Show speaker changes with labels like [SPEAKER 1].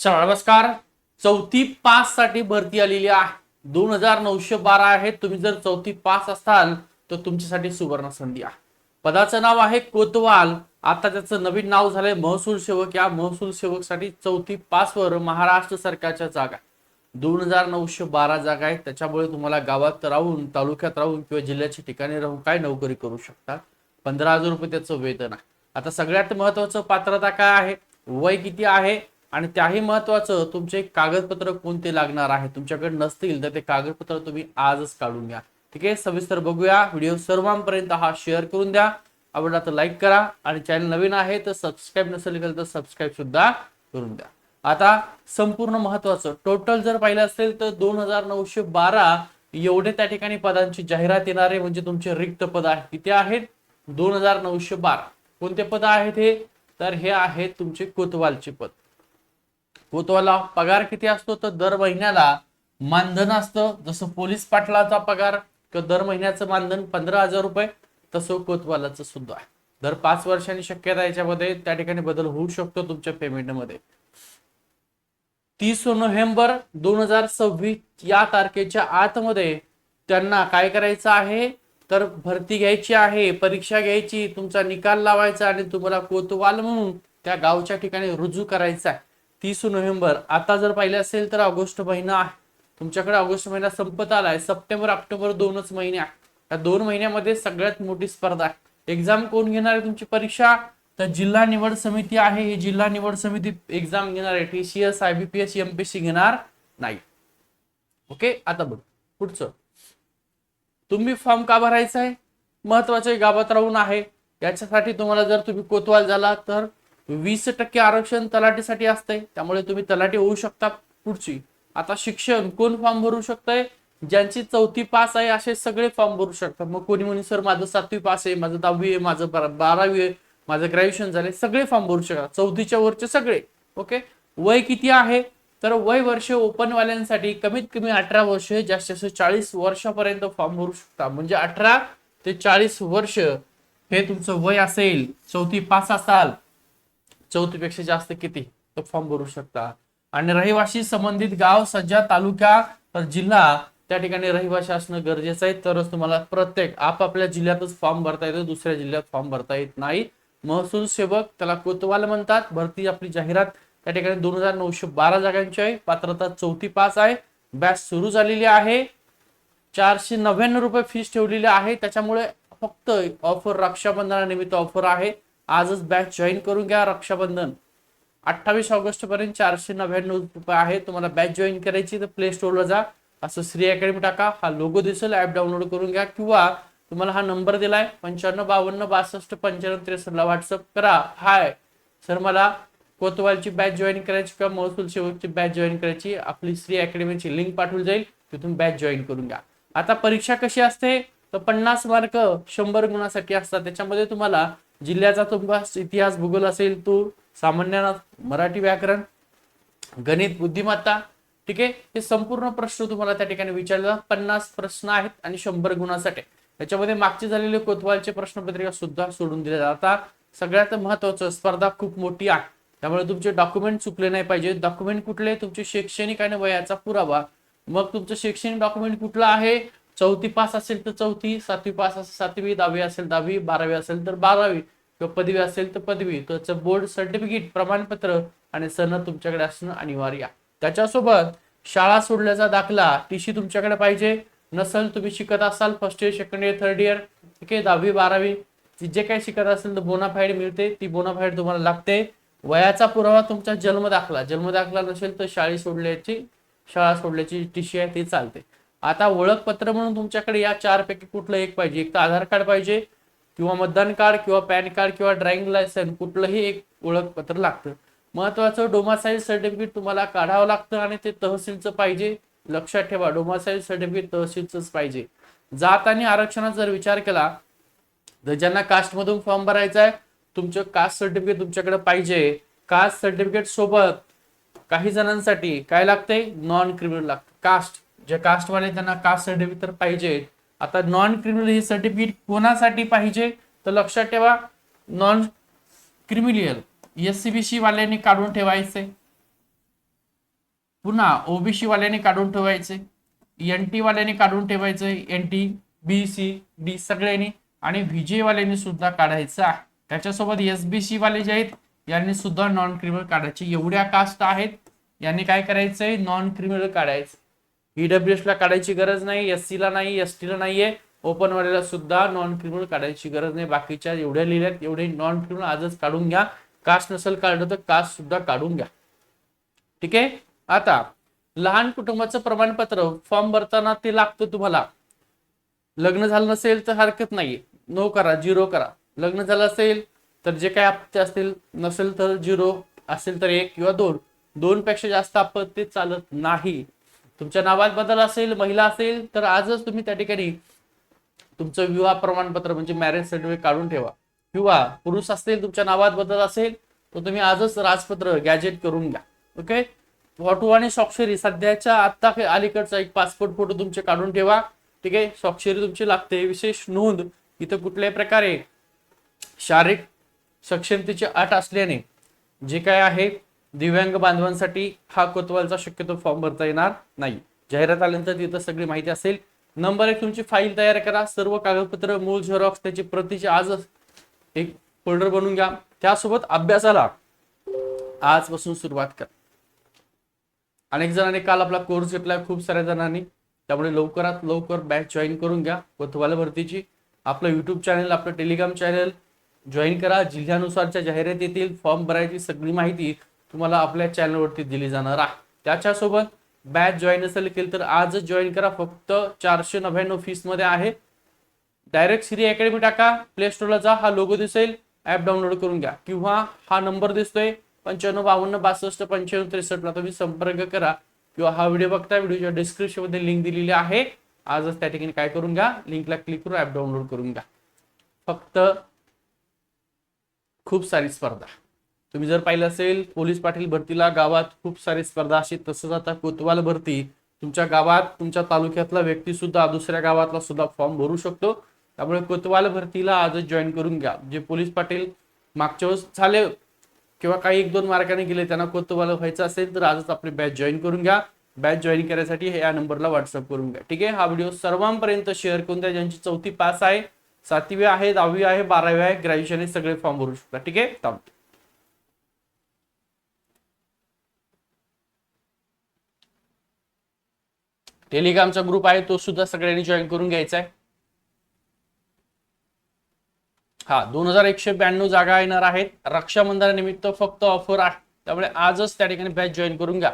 [SPEAKER 1] चला नमस्कार. चौथी पास साठी भरती आलेली आहे. 2912 आहे. तुम्ही जर चौथी पास असाल तर तुमच्यासाठी सुवर्ण संधी आहे. पदाचं नाव आहे कोतवाल. आता त्याचं नवीन नाव झालंय महसूल सेवक. या महसूल सेवक साठी चौथी पास वर महाराष्ट्र सरकारच्या जागा 2912 जागा आहेत. त्याच्यामुळे तुम्हाला गावात राहून, तालुक्यात राहून किंवा जिल्ह्याच्या ठिकाणी राहून काय नोकरी करू शकता. 15,000 रुपये त्याचं वेतन आहे. आता सगळ्यात महत्वाचं पात्रता काय आहे, वय किती आहे, आणि त्याही महत्वाचं तुमचे कागदपत्र कोणते लागणार आहे. तुमच्याकडे नसतील तर ते कागदपत्र तुम्ही आजच काढून घ्या. ठीक आहे, सविस्तर बघूया. व्हिडिओ सर्वांपर्यंत हा शेअर करून द्या. आवडला तर लाईक करा आणि चॅनल नवीन आहे तर सबस्क्राईब नसेल केलं तर सबस्क्राईब सुद्धा करून द्या. आता संपूर्ण महत्वाचं टोटल जर पाहिलं असेल तर 2912 एवढे त्या ठिकाणी पदांची जाहिरात येणार आहे. म्हणजे तुमचे रिक्त पद आहेत. किती आहेत? 2912. कोणते पद आहेत हे? तर हे आहेत तुमचे कोतवालचे पद. कोतवाला पगार किती असतो तर दर महिन्याला मानधन असतं. जसं पोलीस पाटलाचा पगार किंवा दर महिन्याचं मानधन 15,000 रुपये, तसं कोतवालाचं सुद्धा आहे. दर 5 वर्षांनी शक्यता याच्यामध्ये त्या ठिकाणी बदल होऊ शकतो तुमच्या पेमेंटमध्ये. 30 नोव्हेंबर 2026 या तारखेच्या आतमध्ये त्यांना काय करायचं आहे तर भरती घ्यायची आहे, परीक्षा घ्यायची, तुमचा निकाल लावायचा आणि तुम्हाला कोतवाल म्हणून त्या गावच्या ठिकाणी रुजू करायचा आहे. 30 नोव्हेंबर. आता जर पाहिलं असेल तर ऑगस्ट महिना आहे. तुमच्याकडे ऑगस्ट महिना संपत आलाय. सप्टेंबर ऑक्टोबर 2च महिने आहे. या 2 महिन्यामध्ये सगळ्यात मोठी स्पर्धा आहे. एक्झाम कोण घेणार आहे तुमची परीक्षा? तर जिल्हा निवड समिती आहे. ही जिल्हा निवड समिती एक्झाम घेणार आहे. TCS, IBPS, MPSC घेणार नाही. ओके, आता बघ पुढचं. तुम्ही फॉर्म का भरायचा आहे? महत्वाचे गावात राहून आहे. याच्यासाठी तुम्हाला जर तुम्ही कोतवाल झाला तर 20% आरक्षण तलाठीसाठी असतंय. त्यामुळे तुम्ही तलाठी होऊ शकता. पुढची आता शिक्षण कोण फॉर्म भरू शकतंय? ज्यांची 4थी पास आहे असे सगळे फॉर्म भरू शकतात. मग कोणी म्हणे सर माझं 7वी पास आहे, माझं 10वी आहे, माझं 12वी आहे, माझं ग्रॅज्युएशन झाले, सगळे फॉर्म भरू शकतात. 4थीच्या वरचे सगळे. ओके, वय किती आहे तर वय वर्ष ओपन वाल्यांसाठी कमीत कमी 18 वर्ष, जास्तीत जास्त 40 वर्षापर्यंत फॉर्म भरू शकता. म्हणजे 18 ते 40 वर्ष हे तुमचं वय असेल. 4थी पास असाल, 4थी पेक्षा जास्त किती तर फॉर्म भरू शकता. आणि रहिवासी संबंधित गाव, सज्जा, तालुका तर जिल्हा त्या ठिकाणी रहिवासी असणं गरजेचं आहे. तरच तुम्हाला प्रत्येक आपापल्या जिल्ह्यातच फॉर्म भरता येतो, दुसऱ्या जिल्ह्यात फॉर्म भरता येत नाही. महसूल सेवक त्याला कोतवाल म्हणतात. भरती आपली जाहिरात त्या ठिकाणी 2912 जागांची आहे. पात्रता 4थी पास आहे. बॅच सुरू झालेली आहे. 499 रुपये फीस ठेवलेली आहे. त्याच्यामुळे फक्त ऑफर रक्षाबंधनानिमित्त ऑफर आहे. आजच बॅच जॉईन करून घ्या. रक्षाबंधन 28 ऑगस्ट पर्यंत 499 रुपये आहे. तुम्हाला बॅच जॉईन करायची तर प्ले स्टोरला जा, असं श्री अकॅडमी टाका, हा लोगो दिसेल, ऍप डाउनलोड करून घ्या. किंवा तुम्हाला हा नंबर दिलाय 9552629553 ला व्हॉट्सअप करा. हाय सर, मला कोतवालची बॅच जॉईन करायची किंवा महसूल सेवकची बॅच जॉईन करायची, आपली श्री अकॅडमीची लिंक पाठवली जाईल, तिथून बॅच जॉईन करून घ्या. आता परीक्षा कशी असते तर 50 मार्क 100 गुणासाठी असतात. त्याच्यामध्ये तुम्हाला जिल्ह्याचा तुमचा इतिहास, भूगोल असेल, तो सामान्य मराठी व्याकरण, गणित, बुद्धिमत्ता, ठीक आहे, हे संपूर्ण प्रश्न तुम्हाला त्या ठिकाणी विचारले. 50 प्रश्न आहेत आणि 100 गुणासाठी. त्याच्यामध्ये मागचे झालेले कोतवालचे प्रश्नपत्रिका सुद्धा सोडून दिले जातात. आता सगळ्यात महत्वाचं, स्पर्धा खूप मोठी आहे, त्यामुळे तुमचे डॉक्युमेंट चुकले नाही पाहिजे. डॉक्युमेंट कुठले? तुमचे शैक्षणिक आणि वयाचा पुरावा. मग तुमचं शैक्षणिक डॉक्युमेंट कुठलं आहे? 4थी पास असेल तर 4थी, 7वी पास असेल 7वी, 10वी असेल 10वी, 12वी असेल तर 12वी, किंवा पदवी असेल तर पदवी. त्याचं बोर्ड सर्टिफिकेट, प्रमाणपत्र आणि सनद तुमच्याकडे असणं अनिवार्य आहे. त्याच्यासोबत शाळा सोडल्याचा दाखला, TC तुमच्याकडे पाहिजे. नसेल, तुम्ही शिकत असाल first year, second year, third year, ठीक आहे, 10वी 12वी जे काही शिकत असेल तर बोनाफाईड मिळते. ती बोनाफाईड तुम्हाला लागते. वयाचा पुरावा तुमचा जन्म दाखला. जन्म दाखला नसेल तर शाळा सोडल्याची TC आहे ती चालते. आता ओळखपत्र म्हणून तुमच्याकडे या 4 पैकी कुठलं एक पाहिजे. एक तर आधार कार्ड पाहिजे, किंवा मतदान कार्ड, किंवा पॅन कार्ड, किंवा ड्रायव्हिंग लायसन्स, कुठलंही एक ओळखपत्र लागतं. महत्वाचं, डोमासाईल सर्टिफिकेट तुम्हाला काढावं लागतं आणि ते तहसीलचं पाहिजे. लक्षात ठेवा, डोमासाईल सर्टिफिकेट तहसीलचंच पाहिजे. जात आणि आरक्षणाचा जर विचार केला तर ज्यांना कास्ट मधून फॉर्म भरायचा आहे, तुमचं कास्ट सर्टिफिकेट तुमच्याकडे पाहिजे. कास्ट सर्टिफिकेट सोबत काही जणांसाठी काय लागते? नॉन क्रिमिनल लागतं. कास्ट, जे कास्टवाले त्यांना कास्ट सर्टिफिकेट तर पाहिजे. आता नॉन क्रिमिनल हे सर्टिफिकेट कोणासाठी पाहिजे तर लक्षात ठेवा, नॉन क्रिमिनल SCBC वाल्यांनी काढून ठेवायचे. पुन्हा ओबीसी वाल्याने काढून ठेवायचे, एनटी वाल्याने काढून ठेवायचं, एनटी बी सी डी सगळ्यांनी, आणि व्हीजे वाल्यांनी सुद्धा काढायचं आहे. त्याच्यासोबत एसबीसी वाले जे आहेत यांनी सुद्धा नॉन क्रिमिनल काढायचे. एवढ्या कास्ट आहेत, यांनी काय करायचंय, नॉन क्रिमिनल काढायचं. ईडब्ल्यूएस ला काढायची गरज नाही, एससी ला नाही, एसटी ला नाहीये, ओपन वाल्याला सुद्धा नॉन क्रिमिनल काढायची गरज नाही. बाकीच्या एवढ्या लिहिल्यात एवढे नॉन क्रिमिनल आजच काढून घ्या. कास्ट नसेल काढलं तर कास्ट सुद्धा काढून घ्या. ठीक आहे. आता लहान कुटुंबाचं प्रमाणपत्र फॉर्म भरताना ते लागतं तुम्हाला. लग्न झालं नसेल तर हरकत नाहीये, नो करा, 0 करा. लग्न झालं असेल तर जे काही आपत्ती असतील, नसेल तर 0, असेल तर 1 किंवा 2, 2 पेक्षा जास्त आपत्ती चालत नाही. तुमच्या नावात बदल असेल, महिला असेल तर आजच तुम्ही त्या ठिकाणी तुमचं विवाह प्रमाणपत्र म्हणजे मॅरेज सर्टिफिकेट काढून ठेवा. किंवा पुरुष असतील, तुमच्या नावात बदल असेल तर तुम्ही आजच राजपत्र गॅजेट करून घ्या. ओके. फोटो आणि स्वाक्षरी सध्याच्या आता अलीकडचा एक पासपोर्ट फोटो तुमचे काढून ठेवा. ठीक आहे. स्वाक्षरी तुमची लागते. विशेष नोंद, इथं कुठल्याही प्रकारे शारीरिक सक्षमतेची अट असल्याने जे काय आहे दिव्यांग बांधवांसाठी हा कोतवालचा शक्यतो फॉर्म भरता येणार नाही. जाहिरात आल्यानंतर तिथं सगळी माहिती असेल. नंबर 1, तुमची फाईल तयार करा. सर्व कागदपत्र, मूळ झेरॉक्स, त्याची प्रतीची आजच एक फोल्डर बनवून घ्या. त्यासोबत अभ्यासाला आजपासून सुरुवात करा. अनेक जणांनी काल आपला कोर्स घेतलाय, खूप साऱ्या जणांनी, त्यामुळे लवकरात लवकर बॅच जॉईन करून घ्या कोतवाल भरतीची. आपलं युट्यूब चॅनल, आपलं टेलिग्राम चॅनल जॉईन करा. जिल्ह्यानुसारच्या जाहिरात येतील, फॉर्म भरायची सगळी माहिती तुम्हाला आपल्या चॅनलवरती दिली जाणार आहे. त्याच्यासोबत बॅच जॉईन असेल केलं तर आजच जॉईन करा. फक्त 499 फीस मध्ये आहे. डायरेक्ट श्री अकॅडमी टाका, प्ले स्टोरला जा, हा लोगो दिसेल, ऍप डाउनलोड करून घ्या. किंवा हा नंबर दिसतोय 9552 62 95 63 ला तुम्ही संपर्क करा. किंवा हा व्हिडिओ बघता, व्हिडिओच्या डिस्क्रिप्शन मध्ये लिंक दिलेली आहे. आजच त्या ठिकाणी काय करून घ्या, लिंकला क्लिक करून ऍप डाउनलोड करून घ्या. फक्त खूप सारी स्पर्धा, तुम्ही जर पाहिलं असेल पोलीस पाटील भरतीला गावात खूप सारी स्पर्धा अशी, तसंच आता कोतवाल भरती तुमच्या गावात, तुमच्या तालुक्यातला व्यक्ती सुद्धा दुसऱ्या गावातला सुद्धा फॉर्म भरू शकतो. त्यामुळे कोतवाल भरतीला आजच जॉईन करून घ्या. जे पोलीस पाटील मागच्या वेळेस झाले किंवा काही 1-2 मार्काने गेले, त्यांना कोतवाल व्हायचं असेल तर आजच आपली बॅच जॉईन करून घ्या. बॅच जॉईन करण्यासाठी या नंबरला व्हॉट्सअप करून घ्या. ठीक आहे. हा व्हिडिओ सर्वांपर्यंत शेअर करून द्या. ज्यांची 4थी पास आहे, 7वी आहे, 10वी आहे, 12वी आहे, ग्रॅज्युएशन आहे, सगळे फॉर्म भरू शकता. ठीक आहे. थांबतो. टेलिग्रामचा ग्रुप आहे तो सुद्धा सगळ्यांनी जॉईन करून घ्यायचा आहे. हा 2192 जागा येणार आहेत. रक्षाबंधनानिमित्त फक्त ऑफर आहे, त्यामुळे आजच त्या ठिकाणी बॅच जॉईन करून घ्या.